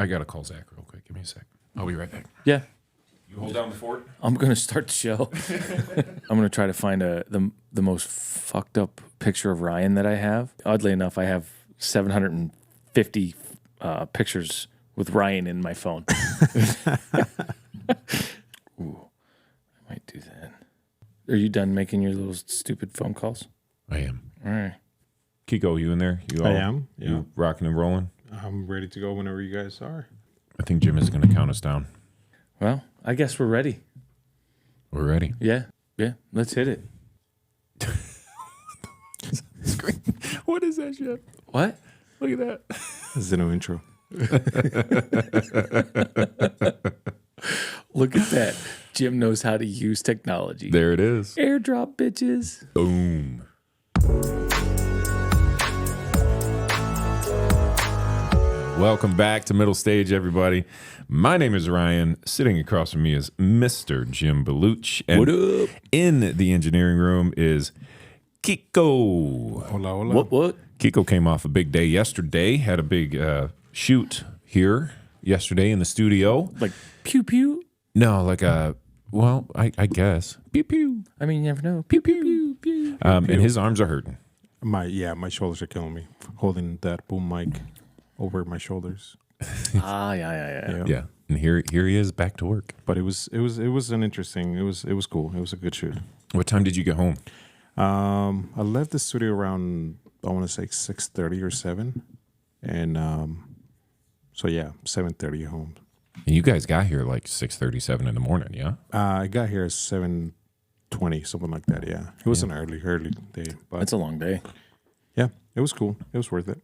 I got to call Zach real quick. Give me a sec. I'll be right back. Yeah. You hold down the fort? I'm going to start the show. I'm going to try to find the most fucked up picture of Ryan that I have. Oddly enough, I have 750 pictures with Ryan in my phone. Ooh, I might do that. Are you done making your little stupid phone calls? I am. All right. Kiko, you in there? I am. Yeah. You rocking and rolling? I'm ready to go whenever you guys are. I think Jim is going to count us down. Well, I guess we're ready. We're ready. Yeah. Let's hit it. What is that shit? What? Look at that. This is the new intro. Look at that. Jim knows how to use technology. There it is. Airdrop, bitches. Boom. Welcome back to Middle Stage, everybody. My name is Ryan. Sitting across from me is Mr. Jim Beluch. And What up? in the engineering room is Kiko. Hola, hola. What? Kiko came off a big day yesterday. Had a big shoot here yesterday in the studio. Like pew pew? No, like a, well, I guess. Pew pew. I mean, you never know. Pew pew pew pew. And his arms are hurting. My shoulders are killing me. Holding that boom mic over my shoulders. Yeah. Yeah. And here he is back to work. But it was an interesting. It was cool. It was a good shoot. What time did you get home? I left the studio around, I want to say 6:30 or 7, and so yeah, 7:30 home. And you guys got here like 6:37 in the morning, yeah? I got here at 7:20, something like that. Yeah, it was an early day, but That's a long day. yeah, it was cool. It was worth it.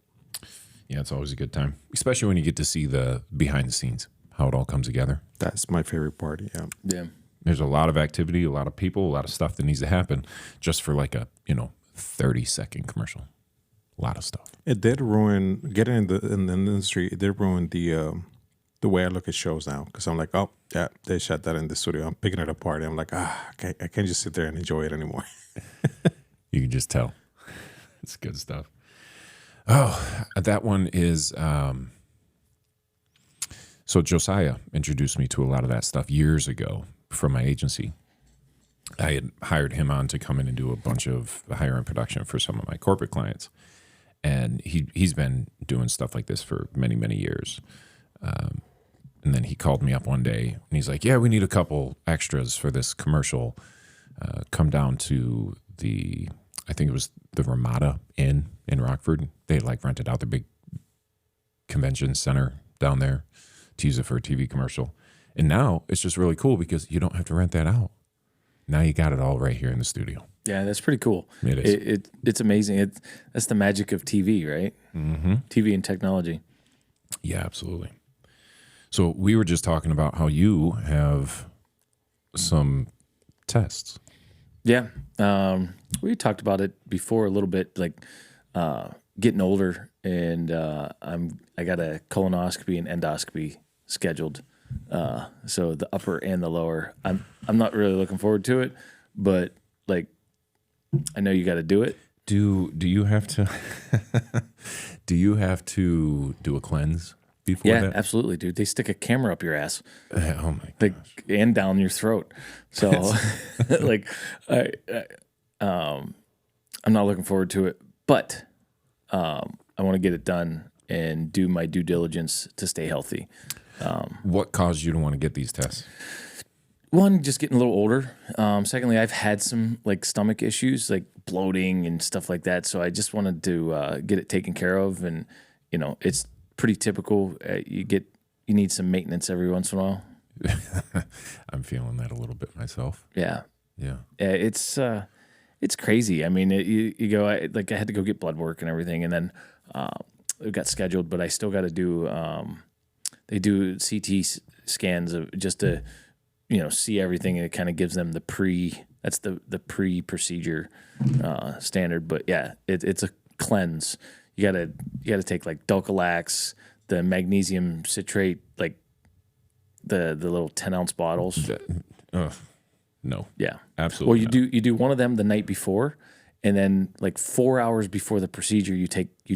Yeah, it's always a good time, especially when you get to see the behind the scenes, how it all comes together. That's my favorite part. Yeah. Yeah. There's a lot of activity, a lot of people, a lot of stuff that needs to happen just for like a, 30-second commercial. A lot of stuff. It did ruin getting in the industry. It did ruin the way I look at shows now, because I'm like, oh yeah, they shot that in the studio. I'm picking it apart. I'm like, I can't just sit there and enjoy it anymore. You can just tell. It's good stuff. Oh, that one is. So Josiah introduced me to a lot of that stuff years ago from my agency. I had hired him on to come in and do a bunch of higher-end production for some of my corporate clients. And he's been doing stuff like this for many, many years. And then he called me up one day, and he's like, yeah, we need a couple extras for this commercial. Come down to I think it was the Ramada Inn in Rockford. They like rented out the big convention center down there to use it for a TV commercial. And now it's just really cool because you don't have to rent that out. Now you got it all right here in the studio. Yeah, that's pretty cool. It is. It's amazing. That's the magic of TV, right? Mm-hmm. TV and technology. Yeah, absolutely. So we were just talking about how you have some tests. Yeah. We talked about it before a little bit, like getting older, and I got a colonoscopy and endoscopy scheduled. So the upper and the lower. I'm not really looking forward to it, but like I know you got to do it. Do you have to do a cleanse before Yeah, that? absolutely, dude. They stick a camera up your ass, Oh my like, and down your throat. So, like, I'm not looking forward to it, but I want to get it done and do my due diligence to stay healthy. What caused you to want to get these tests? One, just getting a little older. Secondly, I've had some like stomach issues, like bloating and stuff like that. So I just wanted to get it taken care of, and it's pretty typical. You need some maintenance every once in a while. I'm feeling that a little bit myself. Yeah, Yeah. it's crazy. I mean, you go I had to go get blood work and everything, and then it got scheduled, but I still got to do. They do CT scans of just to see everything, and it kind of gives them the pre-procedure standard. But yeah, it's a cleanse. You gotta take like Dulcolax, the magnesium citrate, like the little 10-ounce bottles. No. Yeah, Absolutely. Well, you do one of them the night before, and then like 4 hours before the procedure, you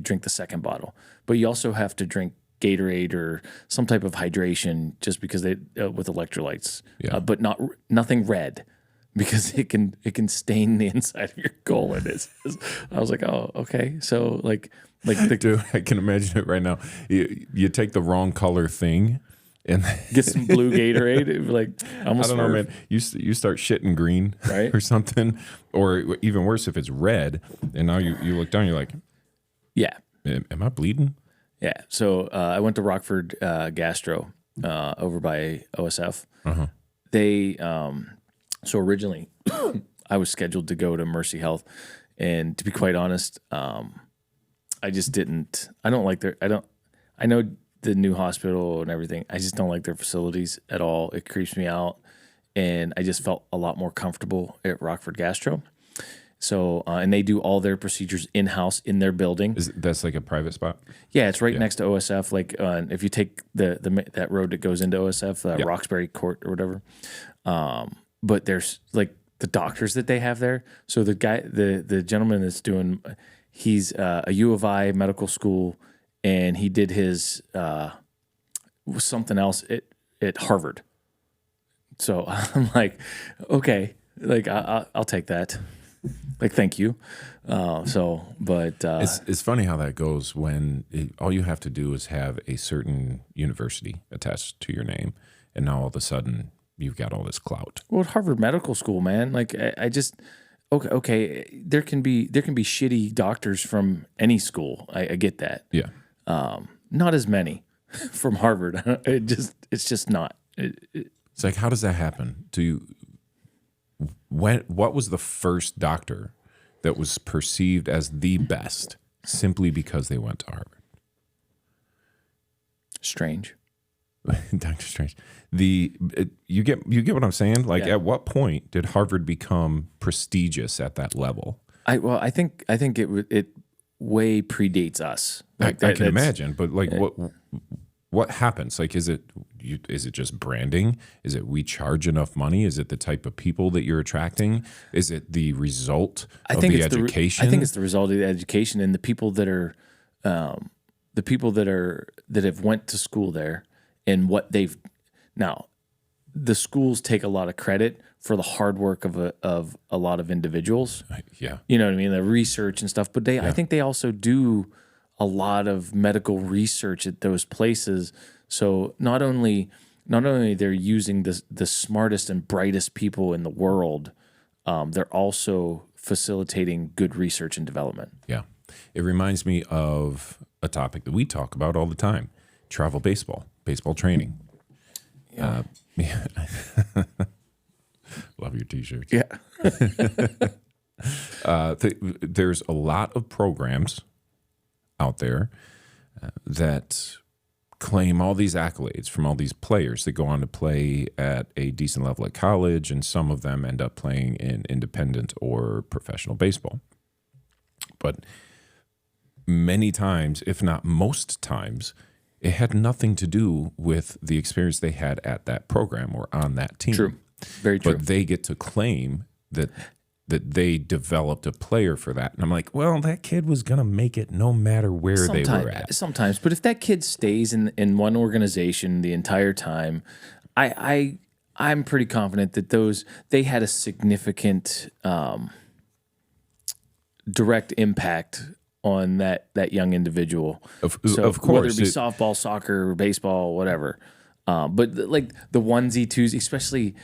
drink the second bottle. But you also have to drink Gatorade or some type of hydration just because they with electrolytes, Yeah. but nothing red because it can stain the inside of your colon. I was like, oh, okay, so like Dude, I can imagine it right now. You take the wrong color thing, and get some blue Gatorade, like I almost don't know, man. You start shitting green, Right. or something, or even worse if it's red, and now you look down, you're like, yeah. am I bleeding? Yeah. So I went to Rockford Gastro over by OSF. Uh-huh. They so originally I was scheduled to go to Mercy Health, and to be quite honest, I just didn't. I don't like their. I know the new hospital and everything. I just don't like their facilities at all. It creeps me out, and I just felt a lot more comfortable at Rockford Gastro. So, and they do all their procedures in-house in their building. That's like a private spot? Yeah, it's right next to OSF. Like, if you take that road that goes into OSF, Roxbury Court or whatever. But there's like the doctors that they have there. So the gentleman that's doing, he's a U of I medical school, and he did his something else at Harvard. So I'm like, okay, like I'll take that. Like, thank you. It's funny how that goes when all you have to do is have a certain university attached to your name, and now all of a sudden you've got all this clout. Well, at Harvard Medical School, man, like I just okay. There can be shitty doctors from any school. I get that. Yeah. Not as many from Harvard. It's just not. It's like, how does that happen? What was the first doctor that was perceived as the best simply because they went to Harvard? Strange. Dr. Strange. You get what I'm saying? Like, Yeah. at what point did Harvard become prestigious at that level? I think it way predates us. Like I can imagine, but like, what happens? Like, is it just branding? Is it we charge enough money? Is it the type of people that you're attracting? Is it the result of the education? I think it's the result of the education and the people that are, that have went to school there and what they've. Now, the schools take a lot of credit for the hard work of a lot of individuals. Yeah. You know what I mean? The research and stuff, but I think they also do a lot of medical research at those places. So not only they're using the smartest and brightest people in the world, they're also facilitating good research and development. Yeah. It reminds me of a topic that we talk about all the time: travel baseball training. Yeah. Love your t-shirts. Yeah. There's a lot of programs out there that claim all these accolades from all these players that go on to play at a decent level at college, and some of them end up playing in independent or professional baseball. But many times, if not most times, it had nothing to do with the experience they had at that program or on that team. True. Very true. But they get to claim that they developed a player for that. And I'm like, well, that kid was going to make it no matter where they were at. Sometimes. But if that kid stays in one organization the entire time, I'm pretty confident that they had a significant direct impact on that young individual. Of Whether course. it be softball, soccer, baseball, whatever. But like the onesie, twosie, especially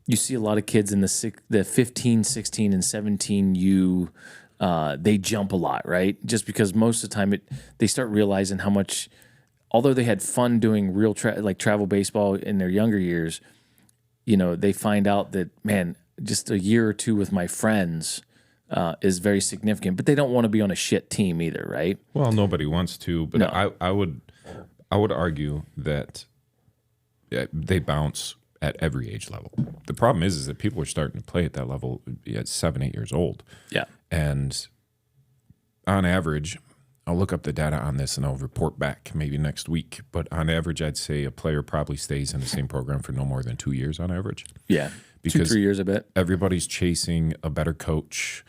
you see a lot of kids in the 15, 16, and 17U, they jump a lot, right? Just because most of the time they start realizing how much, although they had fun doing real travel baseball in their younger years, they find out that, man, just a year or two with my friends is very significant. But they don't want to be on a shit team either, right? Well, nobody wants to, but No. I would argue that they bounce at every age level. The problem is that people are starting to play at that level at 7, 8 years old. Yeah. And on average, I'll look up the data on this and I'll report back maybe next week. But on average, I'd say a player probably stays in the same program for no more than 2 years on average. Yeah. Because 2-3 years, I bet. Everybody's chasing a better coach,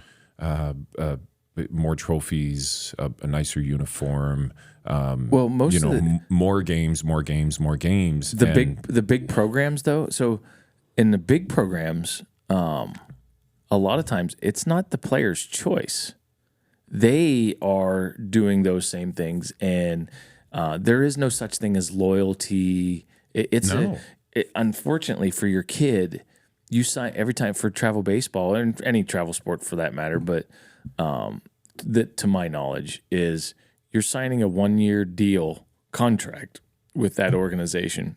more trophies, a nicer uniform, Well, most you know, of the, more games. the big programs though. So in the big programs, a lot of times it's not the player's choice. They are doing those same things, and there is no such thing as loyalty. Unfortunately for your kid, you sign every time for travel baseball and any travel sport for that matter. But that, to my knowledge, is you're signing a 1-year deal contract with that organization,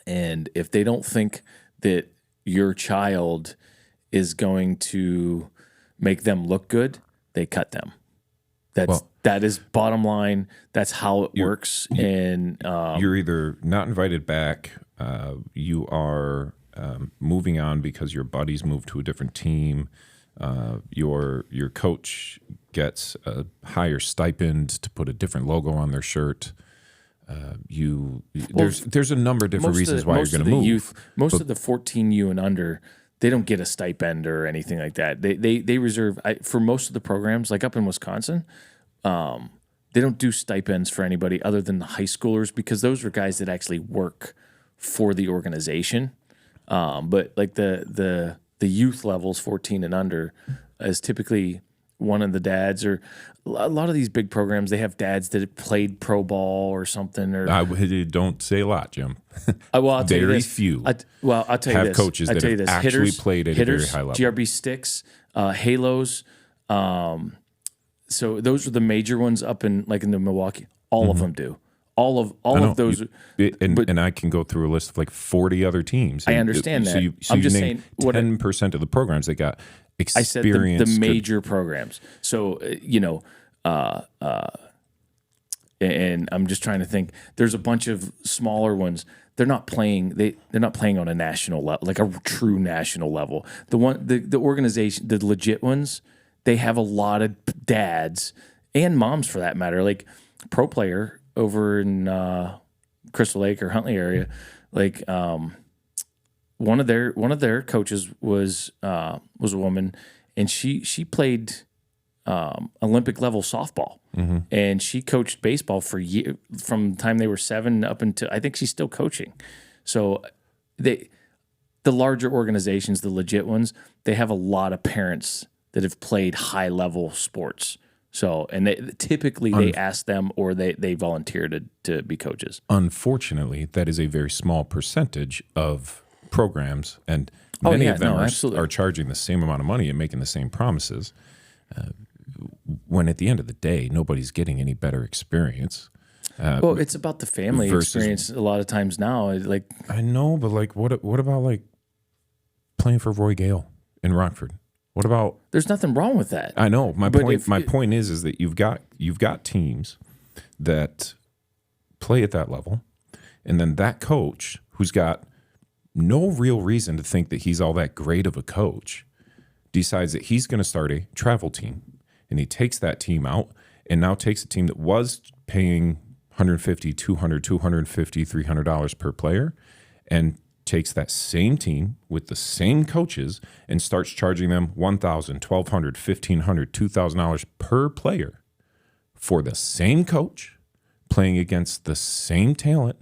and if they don't think that your child is going to make them look good, they cut them. That is bottom line. That's how it works. And you're either not invited back, you are moving on because your buddies moved to a different team. Your coach gets a higher stipend to put a different logo on their shirt. There's a number of different reasons why you're going to move. Most of the 14U and under, they don't get a stipend or anything like that. They reserve for most of the programs, like up in Wisconsin. They don't do stipends for anybody other than the high schoolers, because those are guys that actually work for the organization. But like the youth levels, 14 and under, is typically one of the dads, or a lot of these big programs, they have dads that have played pro ball or something. Or don't say a lot, Jim. Well, I'll tell you Very this. few I'll tell you have this. coaches that have actually played at a very high level. GRB sticks, Halos. So those are the major ones up in the Milwaukee. All of them do. All of those. And I can go through a list of like 40 other teams. I understand that. I'm just saying 10% of the programs that got experience. I said the major programs. So, and I'm just trying to think. There's a bunch of smaller ones. They're not playing. They're not playing on a national level, like a true national level. The organization, the legit ones, they have a lot of dads and moms for that matter. Like Pro Player over in Crystal Lake or Huntley area, like one of their coaches was a woman, and she played Olympic level softball, and she coached baseball for from the time they were 7 up until, I think she's still coaching. So the larger organizations, the legit ones, they have a lot of parents that have played high level sports. So, and they typically ask them, or they volunteer to be coaches. Unfortunately, that is a very small percentage of programs, and many of them are charging the same amount of money and making the same promises. When at the end of the day, nobody's getting any better experience. Well, it's about the family experience a lot of times now. Like, I know, but like, what about like playing for Roy Gale in Rockford? What about? There's nothing wrong with that. I know. My point is that you've got teams that play at that level, and then that coach who's got no real reason to think that he's all that great of a coach decides that he's going to start a travel team, and he takes that team out and now takes a team that was paying $150, $200, $250, $300 per player, and takes that same team with the same coaches and starts charging them $1,000, $1,200, $1,500, $2,000 per player for the same coach, playing against the same talent,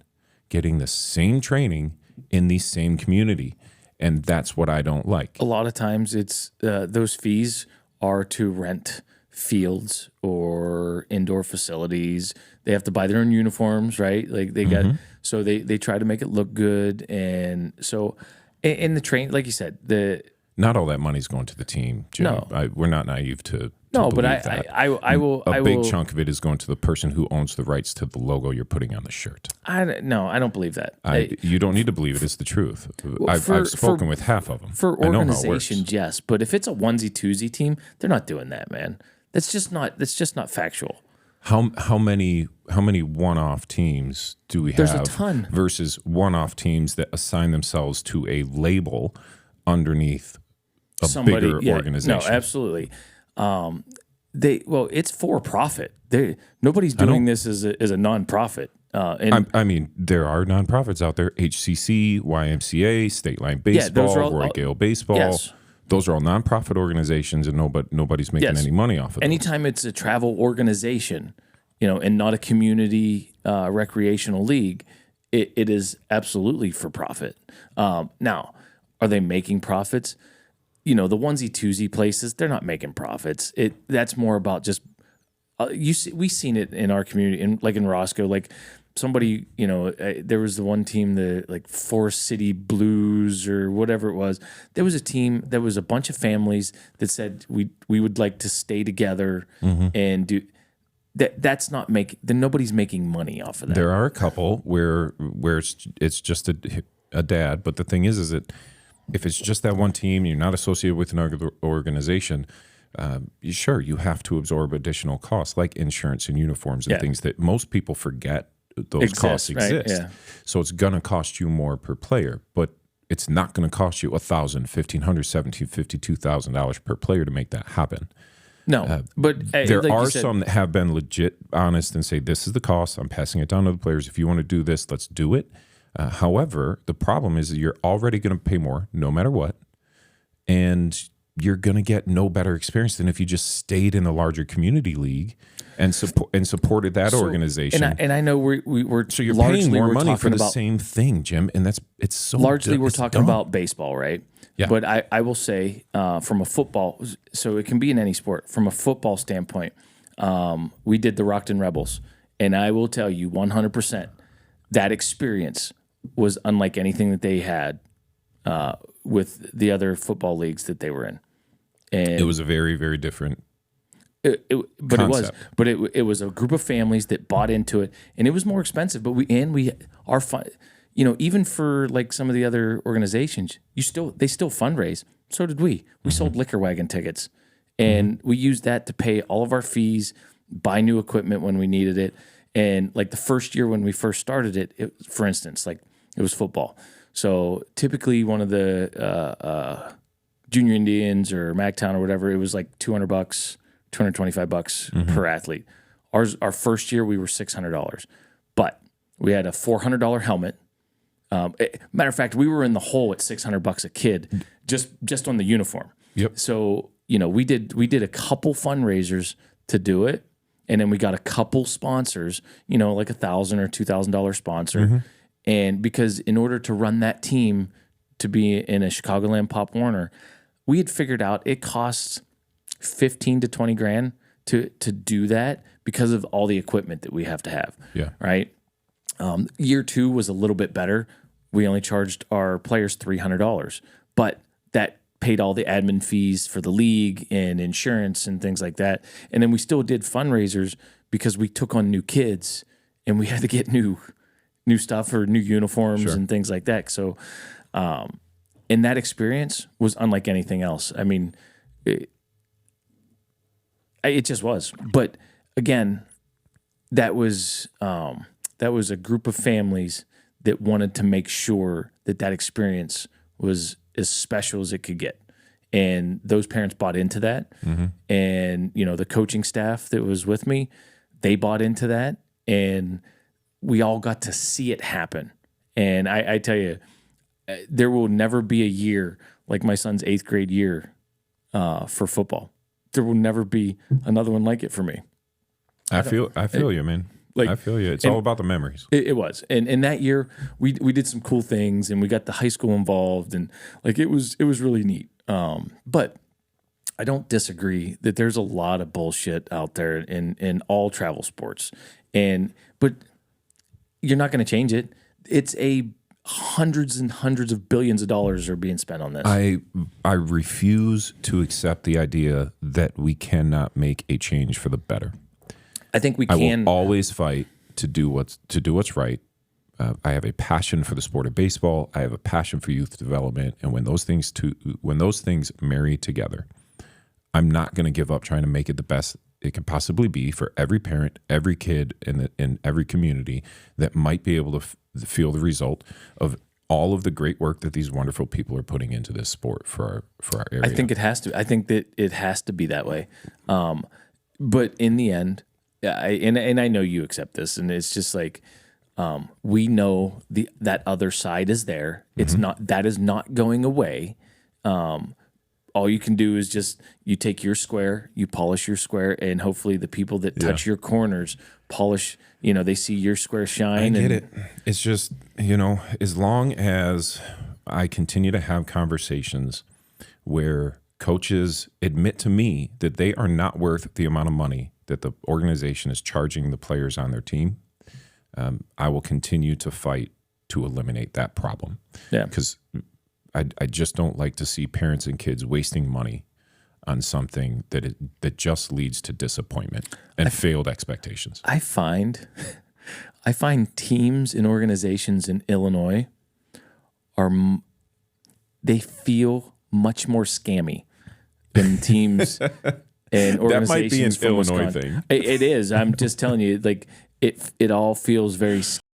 getting the same training in the same community. And that's what I don't like. A lot of times it's those fees are to rent fields or indoor facilities. They have to buy their own uniforms, right? Like they got, so they try to make it look good. And so in the train, like you said, not all that money's going to the team, Jim. No. We're not naive to no, but that. I will. A big chunk of it is going to the person who owns the rights to the logo you're putting on the shirt. I don't believe that. You don't need to believe it. It's the truth. I've spoken with half of them. For organizations, yes, but if it's a onesie twosie team, they're not doing that, man. That's just not factual. How many one-off teams do we have? There's a ton. Versus one-off teams that assign themselves to a label underneath a bigger organization. No, absolutely. It's for profit. Nobody's doing this as a nonprofit. I mean, there are nonprofits out there: HCC, YMCA, State Line Baseball, Roy Gale Baseball. Yes. Those are all nonprofit organizations, and nobody's making any money off of them. Anytime it's a travel organization, and not a community recreational league, it is absolutely for profit. Now, are they making profits? The onesie twosie places, they're not making profits. That's more about just we've seen it in our community, in Roscoe, like somebody, there was the one team, the like Forest City Blues or whatever it was. There was a team, there was a bunch of families that said we would like to stay together and do that. That's not nobody's making money off of that. There are a couple where it's just a dad, but the thing is that if it's just that one team, you're not associated with an organization. Sure, you have to absorb additional costs like insurance and uniforms and things that most people forget those costs exist. Right? Yeah. So it's going to cost you more per player, but it's not going to cost you $1,000, $1,500, $1,750, $2,000 per player to make that happen. No, but there like are you said, some that have been legit honest and say, this is the cost. I'm passing it down to the players. If you want to do this, let's do it. However, the problem is that you're already going to pay more no matter what. And you're going to get no better experience than if you just stayed in a larger community league and supported that organization. And I know we're so you're largely paying more we're money for the about, same thing, Jim, and it's so largely we're it's talking dumb. about baseball, right? Yeah. But I will say from a football, so it can be in any sport. From a football standpoint, we did the Rockton Rebels, and I will tell you 100% that experience was unlike anything that they had with the other football leagues that they were in. And It was a very, very different concept. concept. It was a group of families that bought into it, and it was more expensive. But we are fun. Even for like some of the other organizations, they still fundraise. So did we. We sold liquor wagon tickets, and we used that to pay all of our fees, buy new equipment when we needed it. And like the first year when we first started it, for instance, like it was football. So typically one of the Junior Indians or Mactown or whatever, it was like $200, $225 per athlete. Our first year we were $600, but we had a $400 helmet. Matter of fact, we were in the hole at $600 a kid just on the uniform. Yep. So we did a couple fundraisers to do it, and then we got a couple sponsors. Like $1,000 or $2,000 sponsor, and because in order to run that team to be in a Chicagoland Pop Warner, we had figured out it costs $15 to $20,000 to do that because of all the equipment that we have to have. Yeah. Right. Year 2 was a little bit better. We only charged our players $300, but that paid all the admin fees for the league and insurance and things like that. And then we still did fundraisers because we took on new kids and we had to get new stuff or new uniforms and things like that. So, and that experience was unlike anything else. I mean, it just was. But again, that was a group of families that wanted to make sure that experience was as special as it could get. And those parents bought into that. And, the coaching staff that was with me, they bought into that. And we all got to see it happen. And I tell you, there will never be a year like my son's 8th grade year for football. There will never be another one like it for me. I feel you, man. I feel you. It's all about the memories. It was. And that year we did some cool things and we got the high school involved and like it was really neat. But I don't disagree that there's a lot of bullshit out there in all travel sports. But you're not going to change it. It's hundreds and hundreds of billions of dollars are being spent on this. I refuse to accept the idea that we cannot make a change for the better. I think we can. I will always fight to do what's right. I have a passion for the sport of baseball. I have a passion for youth development, and when those things marry together, I'm not going to give up trying to make it the best it can possibly be for every parent, every kid in every community that might be able to feel the result of all of the great work that these wonderful people are putting into this sport for our area. I think it has to. I think that it has to be that way. But in the end, and I know you accept this, and it's just like we know that other side is there. It's not that is not going away. all you can do is just you take your square, you polish your square, and hopefully the people that touch your corners polish. They see your square shine. I get it. It's just as long as I continue to have conversations where coaches admit to me that they are not worth the amount of money that the organization is charging the players on their team, I will continue to fight to eliminate that problem. Yeah. Because I just don't like to see parents and kids wasting money on something that just leads to disappointment and failed expectations. I find teams and organizations in Illinois they feel much more scammy than teams and organizations. That might be an from Illinois Wisconsin. thing. It is. I'm just telling you, like it all feels very